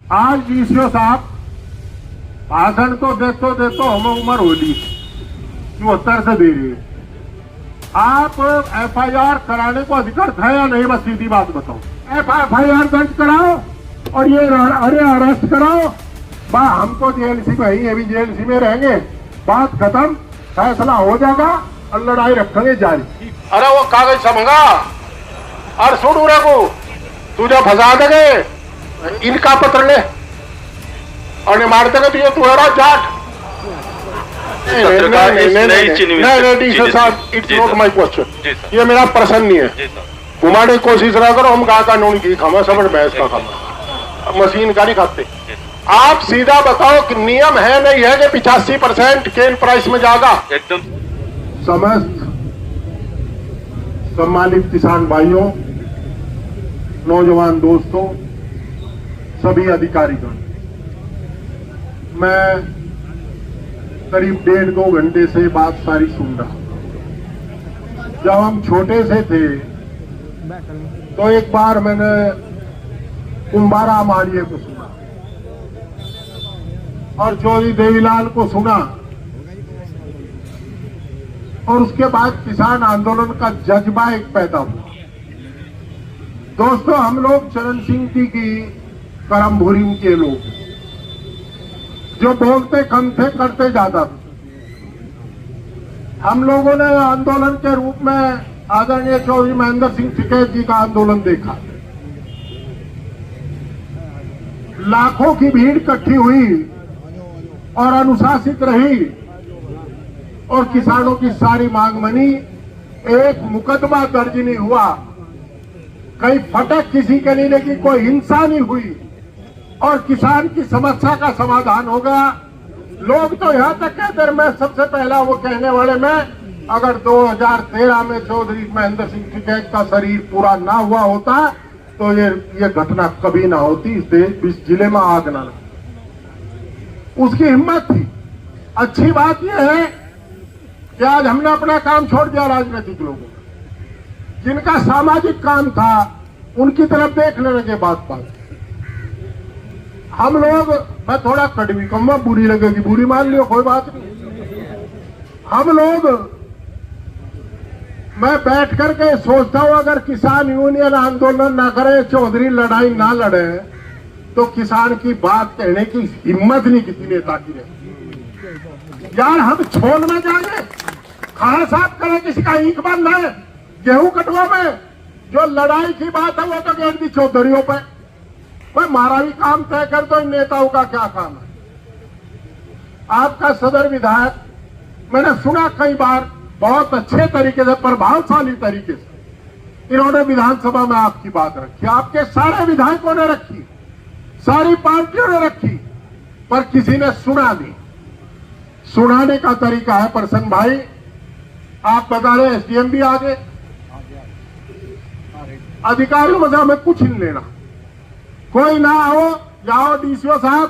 आज डीसीओ साहब भाषण तो देते हम उम्र होली 74 से दे रही है। आप एफआईआर कराने को अधिकार है या नहीं, बस सीधी बात बताओ। एफआईआर दर्ज कराओ और ये अरे अरेस्ट कराओ। हम तो जेएलसी में ही अभी जेएलसी में रहेंगे, बात खत्म, फैसला हो जाएगा और लड़ाई रखेंगे जारी। अरे वो कागज समझा और सुन रे को तुझे फंसा देंगे, इनका पत्र ले और मार देंगे तुझे, तुम्हारा Jat. It's not my question, ये मेरा प्रश्न नहीं है। घुमाने की कोशिश ना करो, हम कहा कानून की खामा समझ भैंस का खामा, मशीन का नहीं खाते। आप सीधा बताओ कि नियम है नहीं है कि 85% केन प्राइस में जाएगा। एकदम समस्त सम्मानित किसान भाइयों, नौजवान दोस्तों, सभी अधिकारीगण, मैं करीब 1.5-2 घंटे से बात सारी सुन रहा। जब हम छोटे से थे तो एक बार मैंने कुंभारा माड़िए को सुना और चौधरी देवीलाल को सुना और उसके बाद किसान आंदोलन का जज्बा एक पैदा हुआ। दोस्तों, हम लोग चरण सिंह जी की करमभूरि के लोग, जो बोलते कम थे करते ज्यादा थे। हम लोगों ने आंदोलन के रूप में आदरणीय चौधरी महेंद्र सिंह टिकैत जी का आंदोलन देखा। लाखों की भीड़ इकट्ठी हुई और अनुशासित रही और किसानों की सारी मांग मनी। एक मुकदमा दर्ज नहीं हुआ, कहीं फटक किसी के नहीं लगी, कोई हिंसा नहीं हुई और किसान की समस्या का समाधान हो गया। लोग तो यहां तक कहते हैं, मैं सबसे पहला वो कहने वाले में, अगर 2013 में चौधरी महेंद्र सिंह टिकैत का शरीर पूरा ना हुआ होता तो ये घटना कभी ना होती, इस जिले में आग ना लगती। उसकी हिम्मत थी। अच्छी बात यह है कि आज हमने अपना काम छोड़ दिया। राजनीतिक लोगों ने जिनका सामाजिक काम था उनकी तरफ देखने लगे। बात हम लोग, मैं थोड़ा कड़वी कहूंगा, बुरी लगेगी बुरी मान लियो, कोई बात नहीं। हम लोग, मैं बैठ करके सोचता हूं, अगर किसान यूनियन आंदोलन ना करे, चौधरी लड़ाई ना लड़े, तो किसान की बात कहने की हिम्मत नहीं किसी नेता की रही। यार हम छोड़ में जाएंगे, खाना साफ करें, किसी का ईंख बंद है, गेहूं कटवा में जो लड़ाई की बात है वो तो गेट दी चौधरियों पे। भाई हमारा भी काम तय कर दो, इन नेताओं का क्या काम है। आपका सदर विधायक मैंने सुना कई बार, बहुत अच्छे तरीके से, प्रभावशाली तरीके से इन्होंने विधानसभा में आपकी बात रखी, आपके सारे विधायकों ने रखी, सारी पार्टियों ने रखी, पर किसी ने सुना नहीं। सुनाने का तरीका है प्रसन्न भाई, आप बता रहे एसडीएम भी आ गए, अधिकारियों में हमें कुछ नहीं लेना, कोई ना आओ, जाओ डीसीओ साहब,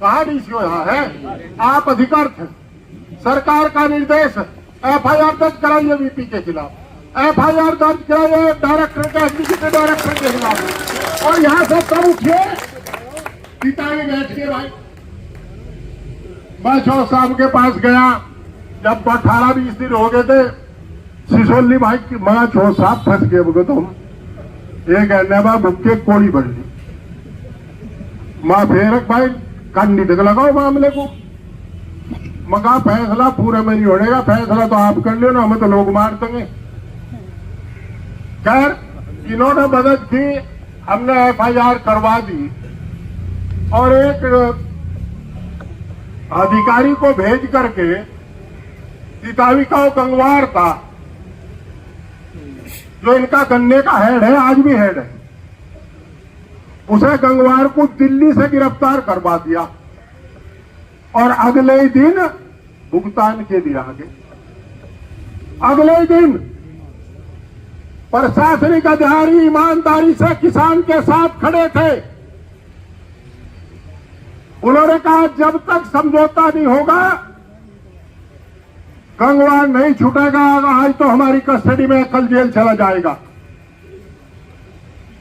कहा डीसीओ यहां है, आप अधिकार थे, सरकार का निर्देश है, एफआईआर दर्ज कराइए वीपी के खिलाफ, एफआईआर दर्ज कराइए डायरेक्टर के, एग्जीक्यूटिव डायरेक्टर के खिलाफ, और यहां से सब उठिए, पिता में बैठ के। भाई मैं चौधरी साहब के पास गया, जब 18-20 दिन हो गए थे, सिसोली भाई की मां चौधरी साहब फंस गए बोले, तुम ये कहने बा बुक्के कोड़ी बढ़ ली मां, फेरक भाई कांडी तक लगाओ मामले को। मगा फैसला पूरा में नहीं होनेगा, फैसला तो आप कर लो ना, हमें तो लोग मार देंगे। खैर, इन्होंने मदद की, हमने एफआईआर करवा दी और एक अधिकारी को भेज करके, सीतावी का गंगवार था जो इनका गन्ने का हेड है, आज भी हेड है, उसे गंगवार को दिल्ली से गिरफ्तार करवा दिया और अगले ही दिन भुगतान के लिए आगे। अगले ही दिन प्रशासनिक अधिकारी ईमानदारी से किसान के साथ खड़े थे। उन्होंने कहा जब तक समझौता नहीं होगा गंगवार नहीं छूटेगा, आज तो हमारी कस्टडी में, कल जेल चला जाएगा।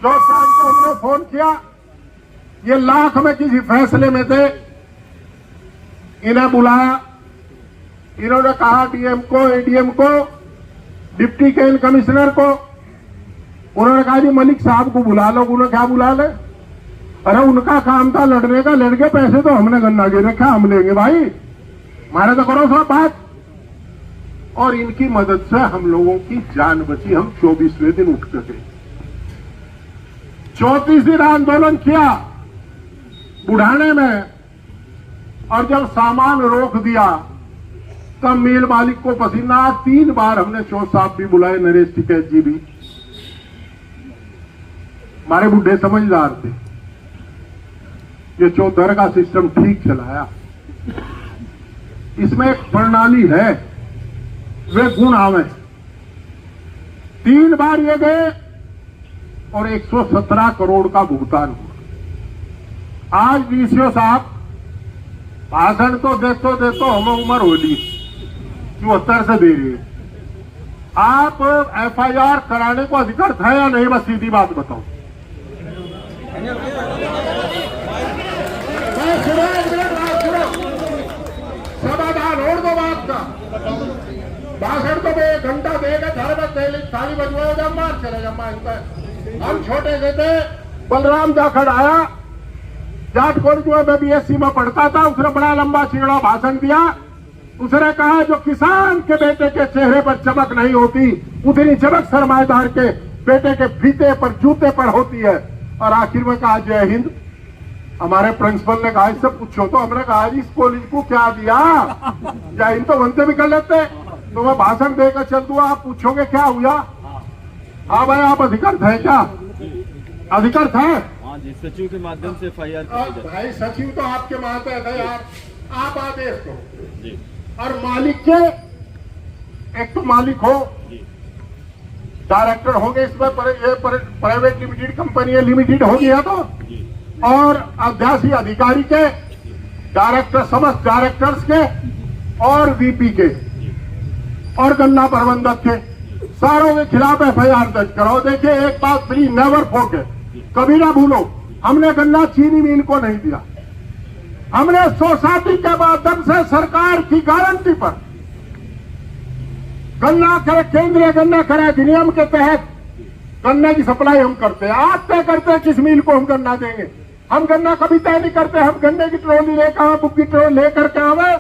जो शाम को हमने फोन किया, ये लाख में किसी फैसले में थे, इन्हें बुलाया, इन्होंने कहा डीएम को, एडीएम को, डिप्टी कैन कमिश्नर को, उन्होंने कहा जी मलिक साहब को बुला लो। उन्होंने क्या बुला ले? अरे उनका काम था लड़ने का, लड़ के पैसे तो हमने गन्ना गिर रखा, हम लेंगे भाई, मारे तो करो सब बात। और इनकी मदद से हम लोगों की जान बची। हम 24वें दिन उठ के गए, 34 दिन आंदोलन किया बुढ़ाने में, और जब सामान रोक दिया तब मिल मालिक को पसीना। 3 बार हमने चौथ साहब भी बुलाए, नरेश टिकैत जी भी, हमारे बुढ़े समझदार थे। ये चौधर का सिस्टम ठीक चलाया, इसमें एक प्रणाली है, वे गुण आवे। 3 बार ये गए और 117 करोड़ का भुगतान हुआ। आज डीसीओ साहब भाषण तो देतो हमें उम्र होली 74 से दे रही है। आप एफआईआर कराने को अधिकार था या नहीं? बस सीधी बात बताओ। समाधान और दो बात का। भाषण तो 1 घंटा देगा, घर में थाली बजवाओ, जब मार चले जमा। हम छोटे से थे, बलराम जाखड़ आया, जाट कॉलेज में मैं बीएससी में पढ़ता था, उसने बड़ा लंबा चिगड़ा भाषण दिया। उसने कहा जो किसान के बेटे के चेहरे पर चमक नहीं होती, उतनी चमक सरमाएदार के बेटे के फीते पर, जूते पर होती है। और आखिर में कहा जय हिंद। हमारे प्रिंसिपल ने कहा इससे पूछो, तो हमने कहा इस कॉलेज को क्या दिया? जय हिंद तो वंदे भी कर लेते, तो मैं भाषण देकर चल दूंगा, आप पूछोगे क्या हुआ? हाँ भाई, आप अधिकृत है क्या? अधिकृत है सचिव के माध्यम से एफआईआर भाई, सचिव तो आपके माध्यम है यार, आप आदेश दो। और मालिक के, एक तो मालिक हो, डायरेक्टर होंगे इसमें, प्राइवेट लिमिटेड कंपनी है, लिमिटेड हो गया तो, और अध्यासी अधिकारी के, डायरेक्टर, समस्त डायरेक्टर्स के, और वीपी के, और गन्ना प्रबंधक के, सारों के खिलाफ एफआईआर दर्ज कराओ। देखिए एक बात प्लीज नेवर फॉरगेट, कभी ना भूलो, हमने गन्ना चीनी मिल को नहीं दिया, हमने सोसाइटी के माध्यम से सरकार की गारंटी पर गन्ना केंद्रीय गन्ना खरीद अधिनियम के तहत गन्ने की सप्लाई हम करते हैं। आज तय करते हैं किस मिल को हम गन्ना देंगे। हम गन्ना कभी तय नहीं करते, हम गन्ने की ट्रॉली लेकर आवे, बुक की ट्रॉली लेकर के आवे,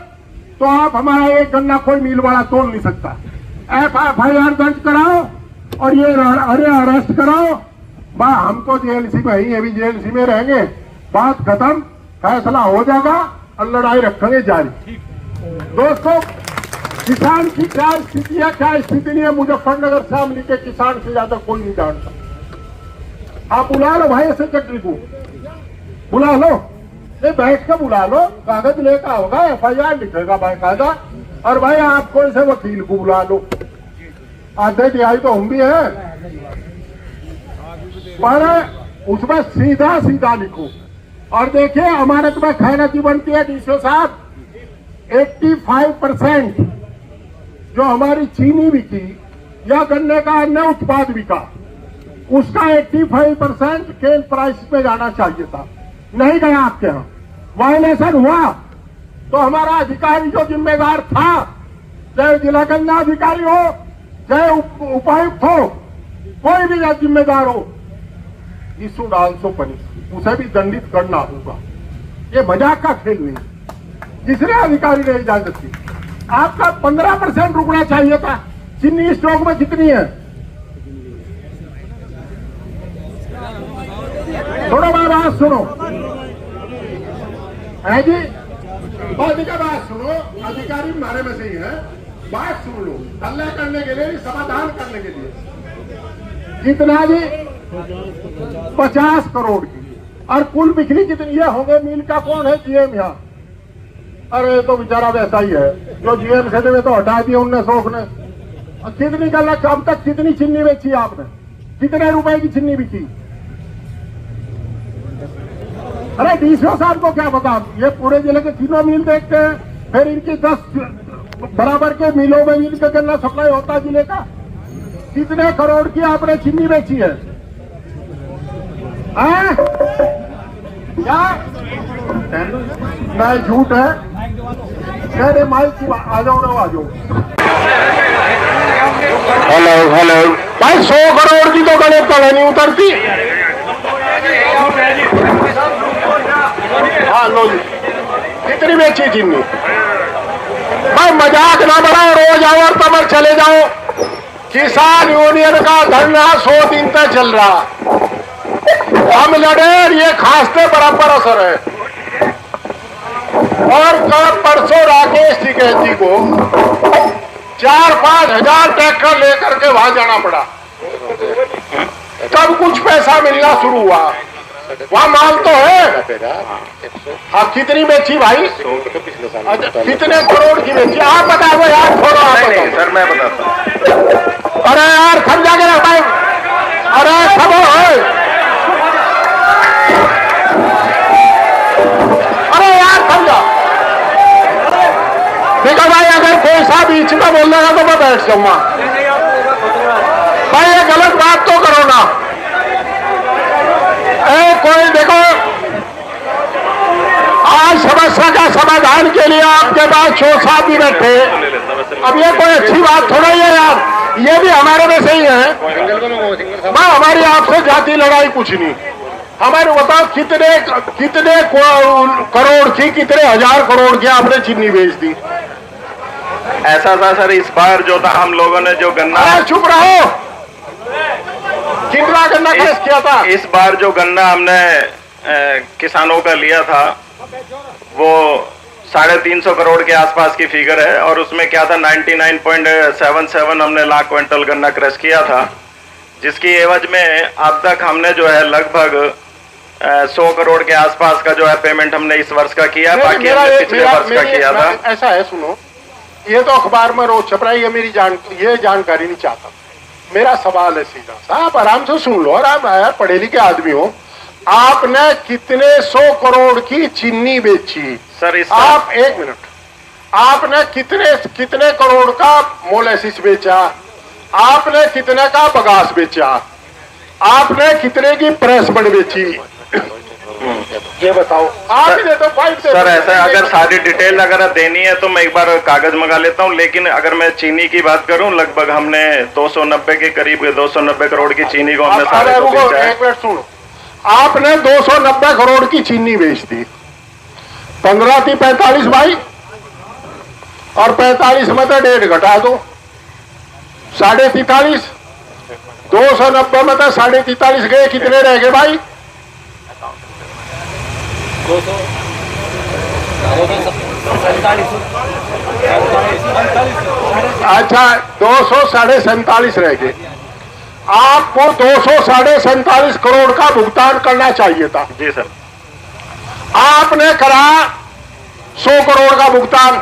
तो आप हमारा एक गन्ना कोई मिल वाला तोड़ नहीं सकता। एफआईआर दर्ज कराओ और ये अरेस्ट कराओ, हम तो जेएलसी में ही, अभी जेएलसी में रहेंगे, बात खत्म, फैसला हो जाएगा और लड़ाई रखेंगे जारी। दोस्तों, किसान की क्या स्थिति है, क्या स्थिति नहीं है, मुजफ्फरनगर शामली के किसान से ज्यादा कोई नहीं जानता। आप बुला लो भाई सेक्रेटरी को, बुला लो, ये बैठ के बुला लो, कागज लेकर होगा, एफआईआर लिखेगा बाकायदा। और भाई आप कोई से वकील को बुला लो, आधे तिहाई तो हम भी है, पर उसमें सीधा सीधा लिखो। और देखिए हमारे तुम्हें खैराती बनती है डीसीओ साहब, 85% जो हमारी चीनी बिकी या गन्ने का अन्य उत्पाद बिका, उसका 85% केल प्राइस पे जाना चाहिए था, नहीं गया आपके यहाँ, वायलेशन हुआ। तो हमारा अधिकारी जो जिम्मेदार था, चाहे जिला गन्ना अधिकारी हो, चाहे उपायुक्त हो, कोई भी जिम्मेदार हो, इशू डालसो पनिश, उसे भी दंडित करना होगा। ये मजाक का खेल नहीं, जिसने अधिकारी ने इजाजत दी। आपका 15% रुकना चाहिए था। चीनी स्टॉक में कितनी है? थोड़ा बात सुनो है जी, बात सुनो, अधिकारी हमारे में से ही है, बात सुन लो, हल्ला करने के लिए, समाधान करने के लिए। कितना जी? 50 करोड़ की। और कुल बिक्री कितनी है? होंगे मिल का कौन है? जीएम यहाँ। अरे तो बेचारा वैसा ही है, जो जीएम से देवे तो हटा दिया उनने, शौक ने। कितनी गल, अब तक कितनी चिन्नी बेची आपने? कितने रुपए की चिन्नी बिकी? अरे डीसीओ साहब को क्या पता, ये पूरे जिले के तीनों मिल देखते हैं, फिर इनकी 10 बराबर के मिलों में मिल के गन्ना सप्लाई होता है जिले का। कितने करोड़ की आपने चीनी बेची है? क्या नहीं झूठ है कह रहे माइक की आ जाओ ना आ जाओ। हेलो हेलो भाई 100 करोड़ की तो गले तले नहीं उतरती। हाँ लो जी कितनी बेची चीनी भाई मजाक ना बढ़ाओ रोज आओ और तमर चले जाओ। किसान यूनियन का धरना 100 दिन तक चल रहा हम लड़े ये खांसते बराबर असर है। और कल परसों राकेश टिकैती को 4-5 हजार ट्रैक्टर लेकर के वहां जाना पड़ा तब कुछ पैसा मिलना शुरू हुआ। वहां माल तो है। हाँ कितनी बेची भाई अच्छा, कितने करोड़ की बेची आप बता दो यार थोड़ा आप नहीं सर मैं बताता हूँ। अरे यार सब जाके ना भाई अरे सब अरे यार समझा देखो भाई अगर कोई सा बीच में बोल देगा तो मैं बैठ जाऊंगा। भाई ये गलत बात तो करो ना। कोई देखो आज समस्या का समाधान के लिए आपके पास 6 साहब भी बैठे। अब ये कोई अच्छी बात थोड़ा ही है यार ये भी हमारे में सही है। मैं हमारी आपसे जाति लड़ाई कुछ नहीं हमारे बताओ कितने करोड़ की कितने हजार करोड़ की आपने चीनी बेच दी। ऐसा था सर इस बार जो था हम लोगों ने जो गन्ना चुप रहो कितना गन्ना केस किया था। इस बार जो गन्ना हमने किसानों का लिया था वो 350 करोड़ के आसपास की फिगर है और उसमें क्या था 99.77 हमने लाख क्विंटल गन्ना क्रश किया था जिसकी एवज में अब तक हमने जो है लगभग 100 करोड़ के आसपास का जो है पेमेंट हमने इस वर्ष का किया बाकी हमने पिछले वर्ष का किया था। ऐसा है सुनो ये तो अखबार में रोज छप रहा है ये जानकारी नहीं चाहता। मेरा सवाल है सीधा साहब आराम से सुन लो आराम यार पढ़े लिखे आदमी हो। आपने कितने 100 करोड़ की चीनी बेची सर इस आप एक मिनट आपने कितने करोड़ का मोलेसिस बेचा आपने कितने का बगास बेचा आपने कितने की प्रेस बड़ बेची ये बताओ आप ही दे दो फाइल से। सर ऐसा अगर सारी डिटेल अगर देनी है तो मैं एक बार कागज मंगा लेता हूं लेकिन अगर मैं चीनी की बात करूं लगभग हमने 290 के करीब 290 करोड़ की चीनी को हमने सारे को बेचा है। एक मिनट सुनो आपने 290 करोड़ की चीनी बेच दी 15 थी 45 भाई और 45 में तो 1.5 घटा दो 43.5 290 में तो 43.5 गए कितने रह गए भाई 200 अच्छा 247 रह गए। आपको 247 करोड़ का भुगतान करना चाहिए था। जी सर आपने करा 100 करोड़ का भुगतान।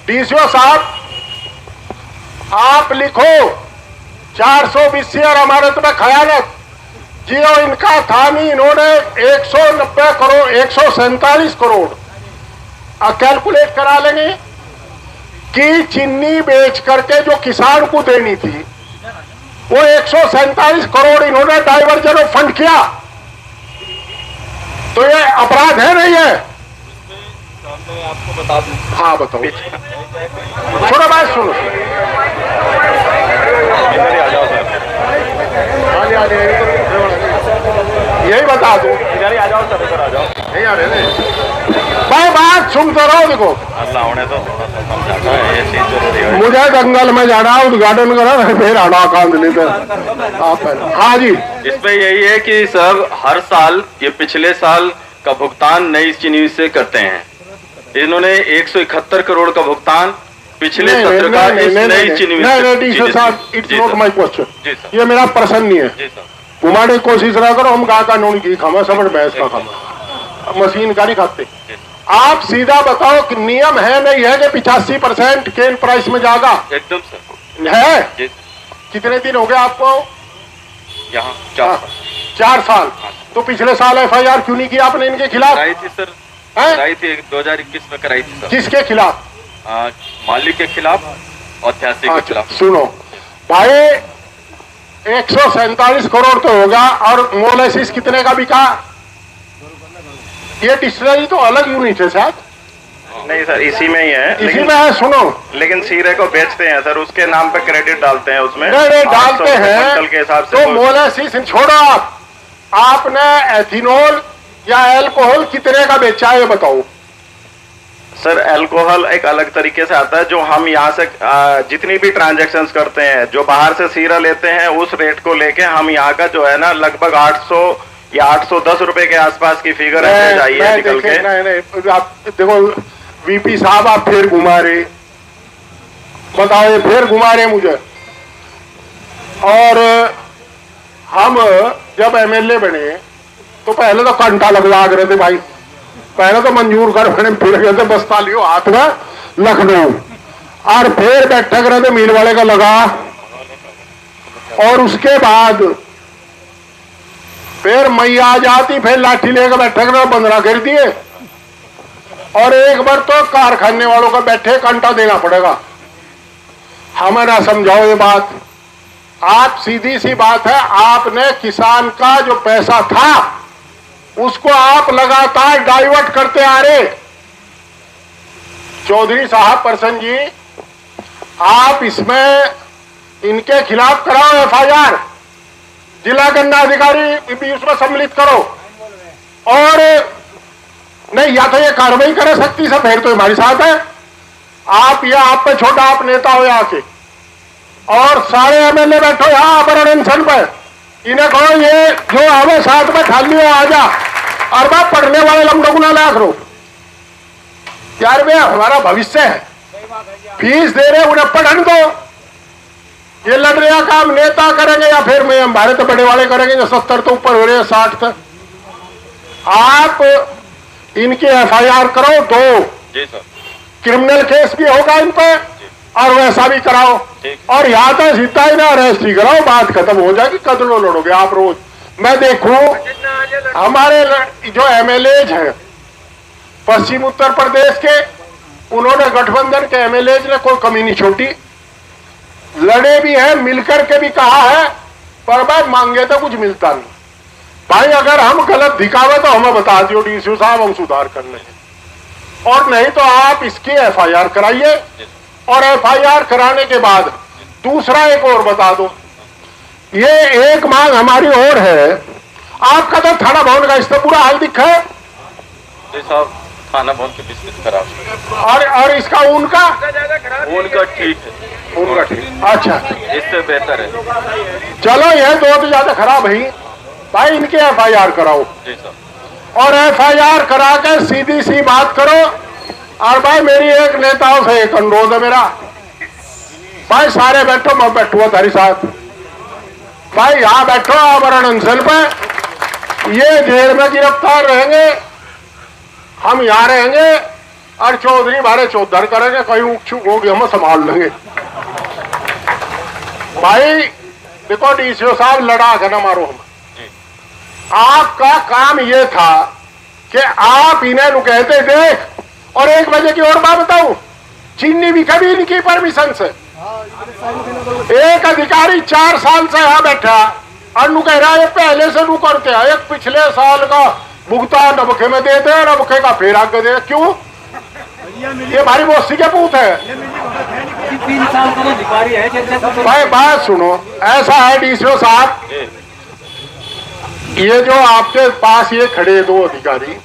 डीसीओ साहब आप लिखो 420 और हमारे तुम्हें खयानत जियो इनका था नहीं इन्होंने 190 करोड़ 147 करोड़ कैलकुलेट करा लेंगे कि चीनी बेच करके जो किसान को देनी थी वो 147 करोड़ इन्होंने डाइवर्जन ऑफ फंड किया तो ये अपराध है नहीं है। मैं आपको बता दूं हाँ बताओ थोड़ा बात सुनो यही बता दो इधर ही आ जाओ सर इधर आ जाओ नहीं आ रहे भाई बात सुनते रहो देखो अल्लाह होने तो समझाता है ये चीज जरूरी है। मुझे जंगल में जाना उद्घाटन करा फिर आना कांद लेते हाँ जी इसमें यही है कि सर हर साल ये पिछले साल का भुगतान नई चीनी से करते हैं। इन्होंने 171 करोड़ का भुगतान पिछले सत्र का इस नई चीनी it's not my ji question sir. ये मेरा प्रश्न नहीं है। जी सर घुमाने की कोशिश ना करो हम गा कानून की खामा सब भैंस का खामा मशीन का नहीं खाते। आप सीधा बताओ कि नियम है नहीं है कि 85% केन प्राइस में जाएगा एकदम सर है। जी कितने दिन हो गए आपको यहाँ 4 साल तो पिछले साल FIR क्यों नहीं किया आपने इनके खिलाफ कराई थी सर हैं? कराई थी 2021 में कराई थी सर किसके खिलाफ मालिक के खिलाफ और ध्यासी के खिलाफ। सुनो भाई 147 करोड़ तो होगा और मोलेसिस कितने का बिका ये डिस्टिलरी तो अलग यूनिट है साहब। नहीं सर, इसी में ही है। इसी में है, सुनो। लेकिन सीरे को बेचते हैं सर, उसके नाम पे क्रेडिट डालते हैं उसमें। नहीं डालते हैं क्विंटल के हिसाब से। तो मोलासिस छोड़ो, आपने एथेनॉल या अल्कोहल कितने का बेचा है ये बताओ। सर अल्कोहल एक अलग तरीके से आता है, जो हम यहाँ से जितनी भी ट्रांजैक्शंस करते हैं, जो बाहर से सीरा लेते हैं उस रेट को लेके हम यहाँ का जो है ना लगभग 800 या 810 रुपए के आसपास की फिगर है जाइए निकल के। नहीं आप देखो वीपी साहब, आप फिर घुमा रहे, बताओ, फिर घुमा रहे मुझे। और हम जब एमएलए बने तो पहले तो कंटा लगवा रहे थे भाई, पहले तो मंजूर कर फिर गए थे बस्ता लियो हाथ में लखनऊ, और फिर बैठक रहे थे मील वाले का लगा, और उसके बाद फिर मैया आ जाती, फिर लाठी लेकर बैठक रहे, बंदरा कर दिए, और एक बार तो कारखाने वालों का बैठे कंटा देना पड़ेगा। हमें ना समझाओ ये बात, आप सीधी सी बात है, आपने किसान का जो पैसा था उसको आप लगातार डाइवर्ट करते आ रहे। चौधरी साहब परसन जी, आप इसमें इनके खिलाफ कराओ एफआईआर, जिला गन्ना अधिकारी भी उसमें सम्मिलित करो, और नहीं या तो ये कार्रवाई करे सख्ती से, फिर तो हमारे साथ है। आप या आप पे छोटा, आप नेता हो यहाँ के, और सारे एमएलए बैठो यहाँ अनशन पर, इन्हें कहो ये जो हमें साथ में खाली हो आ जा, और बात पढ़ने वाले लमडों को ना लाख रो यार, वे हमारा भविष्य है, फीस दे रहे उन्हें पढ़ने दो। ये लड़ रहा काम नेता करेंगे या फिर मैं हमारे तो बड़े वाले करेंगे जो 70 तो ऊपर हो रहे हैं, 60 तक। आप इनकी एफआईआर करो, दो क्रिमिनल केस भी होगा इन पे, और वैसा भी कराओ, और यहाँ तक सीधा ही ना अरेस्ट ही कराओ, बात खत्म हो जाएगी। कदलों लड़ोगे आप रोज। मैं देखूं हमारे जो एमएलए हैं पश्चिम उत्तर प्रदेश के, उन्होंने गठबंधन के एमएलए ने कोई कमी नहीं छोड़ी, लड़े भी हैं, मिलकर के भी कहा है, पर भाई मांगे तो कुछ मिलता नहीं। भाई अगर हम गलत दिखावे तो हमें बता दियो डीसीओ साहब, हम सुधार कर लेंगे, और नहीं तो आप इसकी एफआईआर कराइए, और एफआईआर कराने के बाद दूसरा एक और बता दो, ये एक मांग हमारी और है, आपका तो थाना भवन का इस पर पूरा हाल दिखा है साहब, थाना भवन की बिस्किट खराब, और इसका उनका ठीक है, उनका ठीक, अच्छा इससे बेहतर है। चलो यह दो तो ज्यादा खराब है भाई, इनके एफआईआर कराओ, और एफआईआर करा के सीधी सी बात करो। और भाई मेरी एक नेताओं से एक अनुरोध है मेरा, भाई सारे बैठो, मैं बैठूंगा तारी साथ, भाई यहाँ बैठो आमरण अनशन पे, ये जेल में गिरफ्तार रहेंगे, हम यहाँ रहेंगे, और चौधरी बारे चौधर करेंगे, कहीं उछूक होगी हम संभाल लेंगे। भाई देखो डीसीओ साहब, लड़ा के ना मारो हम, आपका काम ये था कि आप इन्हें कहते देख, और 1 बजे की और बात बताऊं, चीनी भी कभी इनकी परमिशन से, एक अधिकारी 4 साल से यहां बैठा और कह रहा है पहले से रू करते हैं, एक पिछले साल का भुगतान नबखे में देते हैं, नबखे का फिर आगे दे, क्यों? ये हमारी मौसी के पूत है। 3 साल का अधिकारी है। भाई बात सुनो, ऐसा है डीसीओ साहब, ये जो आपके पास ये खड़े 2 अधिकारी,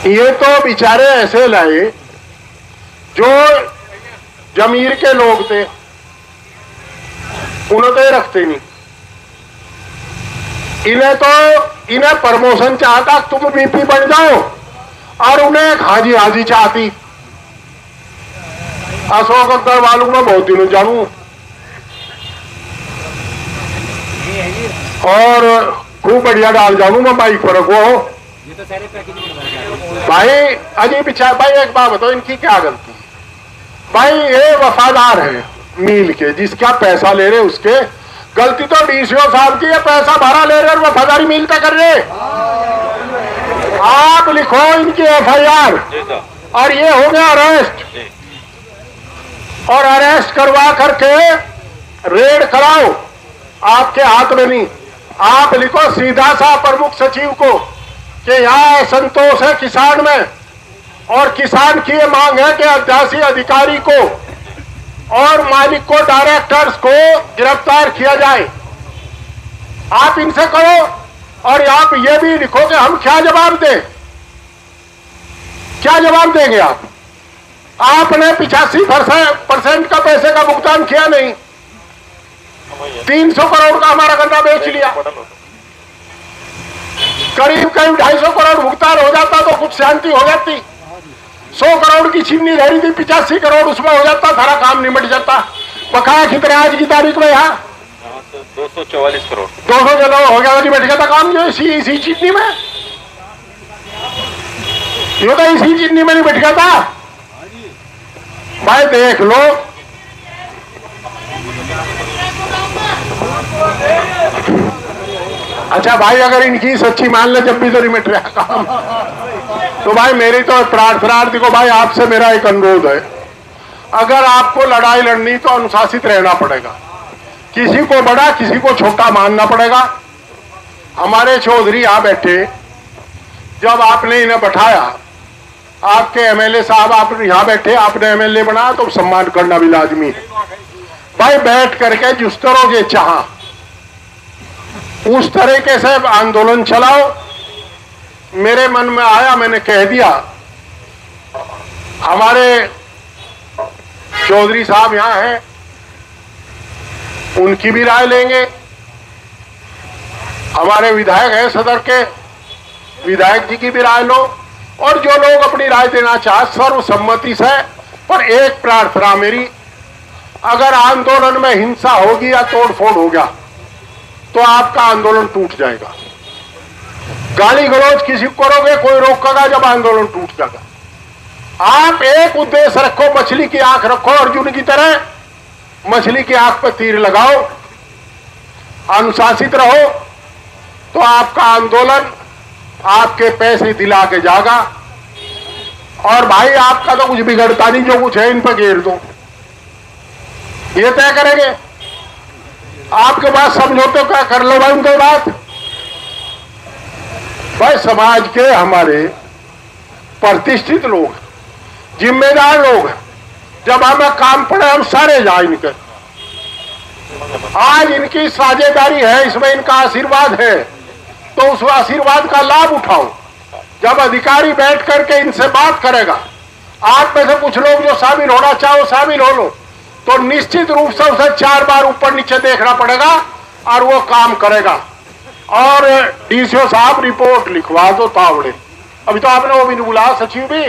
ये तो बेचारे ऐसे लाए जो जमीर के लोग थे, उन्हें तो ये रखते नहीं, इन्हें प्रमोशन चाहता, तुम वीपी बन जाओ, और उन्हें हाजी हाजी चाहती। अशोक अख्तर वालों में बहुत दिनों जानू, और खूब बढ़िया डाल जानू मैं बाइक पर रखो भाई। अजी पीछा भाई एक बात बताओ, इनकी क्या गलती? भाई ये वफादार है मील के, जिसका पैसा ले रहे उसके, गलती तो डीसीओ साहब की है, पैसा भरा ले रहे और वफादारी मील पे कर रहे। आप लिखो इनकी एफआईआर, और ये हो गया अरेस्ट, और अरेस्ट करवा करके रेड कराओ, आपके हाथ में नहीं। आप लिखो सीधा सा प्रमुख सचिव को कि यहाँ असंतोष है किसान में, और किसान की ये मांग है कि अध्यासी अधिकारी को और मालिक को, डायरेक्टर्स को गिरफ्तार किया जाए। आप इनसे करो, और आप ये भी लिखो कि हम क्या जवाब दें, क्या जवाब देंगे आप? आपने 85% का पैसे का भुगतान किया नहीं, 300 करोड़ का हमारा गन्ना बेच लिया, करीब 250 करोड़ भुगतान हो जाता तो कुछ शांति हो जाती। 100 करोड़ की चीनी रह रही थी, 85 करोड़ उसमें हो जाता, सारा काम निपट जाता। बकाया कितने आज की तारीख में? यहाँ 244 करोड़ 200 चलो हो गया, निपट गया था काम जो इसी चीनी में, यो तो इसी चीनी में निपट गया था। भाई देख लो, अच्छा भाई अगर इनकी सच्ची मान ले जब भी तो निपट रहा काम, तो भाई मेरी तो प्रार्थना, देखो भाई आपसे मेरा एक अनुरोध है, अगर आपको लड़ाई लड़नी तो अनुशासित रहना पड़ेगा, किसी को बड़ा किसी को छोटा मानना पड़ेगा। हमारे चौधरी यहां बैठे, जब आपने इन्हें बैठाया, आपके एमएलए साहब आप यहां बैठे, आपने एमएलए बनाया तो सम्मान करना भी लाजमी है। भाई बैठ करके जिस तरह के चाहा उस तरीके से आंदोलन चलाओ। मेरे मन में आया, मैंने कह दिया, हमारे चौधरी साहब यहां हैं, उनकी भी राय लेंगे। हमारे विधायक हैं सदर के, विधायक जी की भी राय लो, और जो लोग अपनी राय देना चाहे सर्वसम्मति से। पर एक प्रार्थना मेरी, अगर आंदोलन में हिंसा होगी या तोड़फोड़ हो गया तो आपका आंदोलन टूट जाएगा। गाली गलौज किसी को करोगे, कोई रोकेगा जब आंदोलन टूट जाएगा। आप एक उद्देश्य रखो, मछली की आंख रखो, अर्जुन की तरह मछली की आंख पर तीर लगाओ, अनुशासित रहो, तो आपका आंदोलन आपके पैसे दिला के जागा। और भाई आपका तो कुछ बिगड़ता नहीं, जो कुछ है इन पर घेर दो, ये तय करेंगे। आपके पास समझौते क्या कर लो भाई उनके बात। भाई समाज के हमारे प्रतिष्ठित लोग, जिम्मेदार लोग, जब हमें काम पड़े हम सारे जाए इनके। आज इनकी साझेदारी है, इसमें इनका आशीर्वाद है, तो उस आशीर्वाद का लाभ उठाओ। जब अधिकारी बैठ करके इनसे बात करेगा, आप में से कुछ लोग जो शामिल होना चाहो शामिल हो लो, तो निश्चित रूप से उसे 4 बार ऊपर नीचे देखना पड़ेगा और वो काम करेगा। और डीसीओ साहब रिपोर्ट लिखवा दो तावड़े। अभी तो आपने वो भी नहीं बुलाया, सचिव भी,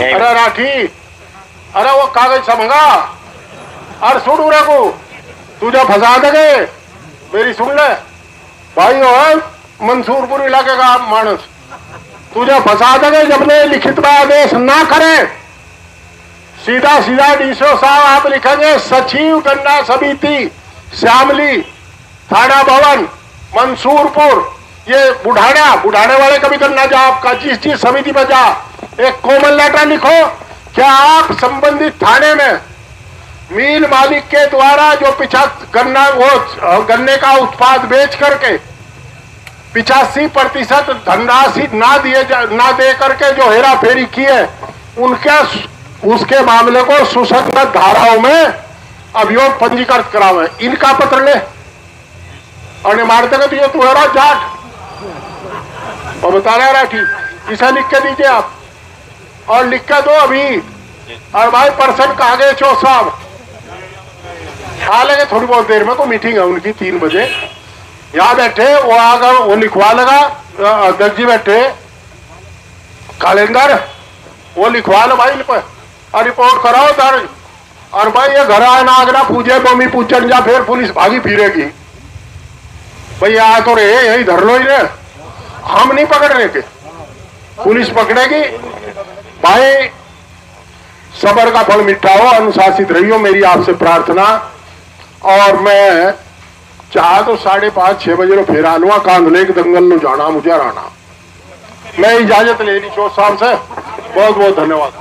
अरे राठी, अरे वो कागज समझा, अरे सुन रे को तुझे फंसा देंगे, मेरी सुन ले भाई, हो मंसूरपुर इलाके का मानस, तुझे फंसा देंगे जब ने लिखित में आदेश ना करे। सीधा सीधा डीसीओ साहब आप लिखेंगे, सचिव गन्ना समिति श्यामली, थाना भवन, मंसूरपुर, ये बुढ़ाने वाले कभी गन्ना जा, आपका जिस समिति में जा, एक कॉमन लेटर लिखो कि आप संबंधित थाने में मिल मालिक के द्वारा जो गन्ने का उत्पाद बेच करके 85% धनराशि ना दे करके जो हेरा फेरी की है, उसके मामले को सुसंगत धाराओं में अभियोग पंजीकृत करावे। इनका पत्र ले और मार देगा तो ये तुम्हारा जाट और बता रहा ठीक, इसे लिख के दीजिए आप, और लिख के दो अभी। और भाई पर्सन कहा गए चो साहब आ लगे, थोड़ी बहुत देर में को मीटिंग है उनकी 3 बजे, यहाँ बैठे, वो आकर वो लिखवा लगा, अध्यक्ष जी बैठे, कैलेंडर वो लिखवा लो भाई, और रिपोर्ट कराओ दर्ज। और भाई ये घर आना आगरा पूजे बमी पूछन जा, फिर पुलिस भागी फिरेगी, भाई आ तो रहे यही धर लो ही रे, हम नहीं पकड़ने के, पुलिस पकड़ेगी। भाई सबर का फल मीठा हो, अनुशासित रहियो, मेरी आपसे प्रार्थना। और मैं चाह तो 5:30-6 बजे फिर आलूआ कांदले के दंगल नो जाना मुझे राना। मैं इजाजत लेनी चौथ साहब से, बहुत बहुत धन्यवाद।